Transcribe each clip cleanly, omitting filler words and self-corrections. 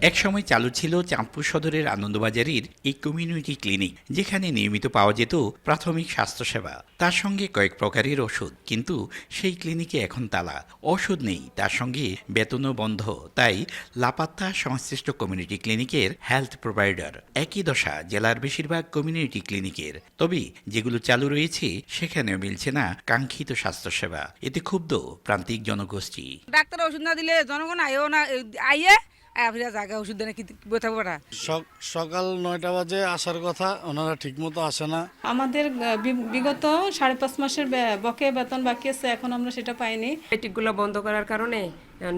একসময় চালু ছিল চাঁদপুর সদরের আনন্দবাজারের এই কমিউনিটি ক্লিনিক, যেখানে নিয়মিত পাওয়া যেত প্রাথমিক স্বাস্থ্যসেবা, তার সঙ্গে কয়েক প্রকারের ওষুধ। কিন্তু সেই ক্লিনিকে এখন তালা, ওষুধ নেই, তার সঙ্গে বেতনও বন্ধ। তাই লাপাত্তা সংশ্লিষ্ট কমিউনিটি ক্লিনিকের হেলথ প্রোভাইডার। একই দশা জেলার বেশিরভাগ কমিউনিটি ক্লিনিকের। তবে যেগুলো চালু রয়েছে সেখানেও মিলছে না কাঙ্ক্ষিত স্বাস্থ্যসেবা। এতে ক্ষুব্ধ প্রান্তিক জনগোষ্ঠী। ডাক্তার ওষুধ না দিলে জনগণ আইও না, আইয়ে ফিরে জায়গা ওষুধ দেয় না, কি বোঝাবো না। সকাল 9টা বাজে আসার কথা, ওনারা ঠিক মতো আসে না। আমাদের বিগত 5.5 মাসের বকেয়া বেতন বাকি আছে, এখন আমরা সেটা পাইনি। এটিকগুলো বন্ধ করার কারণে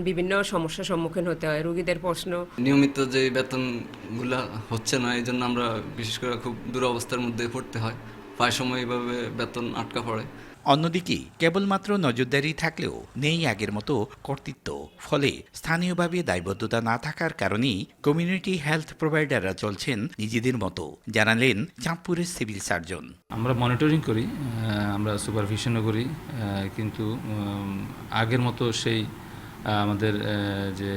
বিভিন্ন সমস্যার সম্মুখীন হতে হয় রোগীদের। প্রশ্ন, নিয়মিত যে বেতনগুলো হচ্ছে না, এই জন্য আমরা বিশেষ করে খুব দুরবস্থার মধ্যে পড়তে হয়। প্রায় সময় এইভাবে বেতন আটকা পড়ে। অন্যদিকে কেবলমাত্র নজরদারি থাকলেও নেই আগের মতো কর্তৃত্ব। ফলে স্থানীয়ভাবে দায়বদ্ধতা না থাকার কারণেই কমিউনিটি হেলথ প্রোভাইডাররা চলছেন নিজেদের মতো, জানালেন চাঁদপুরের সিভিল সার্জন। আমরা মনিটরিং করি, আমরা সুপারভিশনও করি, কিন্তু আগের মতো সেই আমাদের যে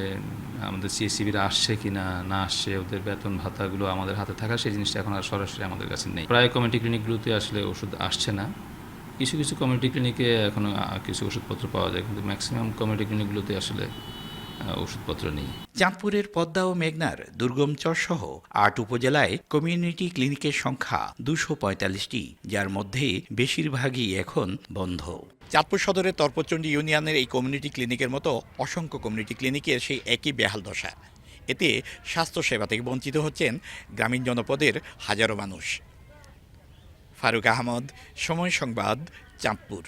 আমাদের সিএসসিবিরা আসছে কি না আসছে, ওদের বেতন ভাতাগুলো আমাদের হাতে থাকা, সেই জিনিসটা এখন আর সরাসরি আমাদের কাছে নেই। প্রায় কমিউনিটি ক্লিনিকগুলোতে আসলে ওষুধ আসছে না। কিছু কিছু কমিউনিটি ক্লিনিকে এখনও কিছু ওষুধপত্র পাওয়া যায়, কিন্তু ম্যাক্সিমাম কমিউনিটি ক্লিনিকগুলোতে আসলে ওষুধপত্র নেই। চাঁদপুরের পদ্মা ও মেঘনার দুর্গম চরসহ ৮ উপজেলায় কমিউনিটি ক্লিনিকের সংখ্যা 245টি, যার মধ্যে বেশিরভাগই এখন বন্ধ। চাঁদপুর সদরের তর্পচণ্ডী ইউনিয়নের এই কমিউনিটি ক্লিনিকের মতো অসংখ্য কমিউনিটি ক্লিনিকের সেই একই বেহাল দশা। এতে স্বাস্থ্যসেবা থেকে বঞ্চিত হচ্ছেন গ্রামীণ জনপদের হাজারো মানুষ। ফারুক আহমদ, সময় সংবাদ, চাঁদপুর।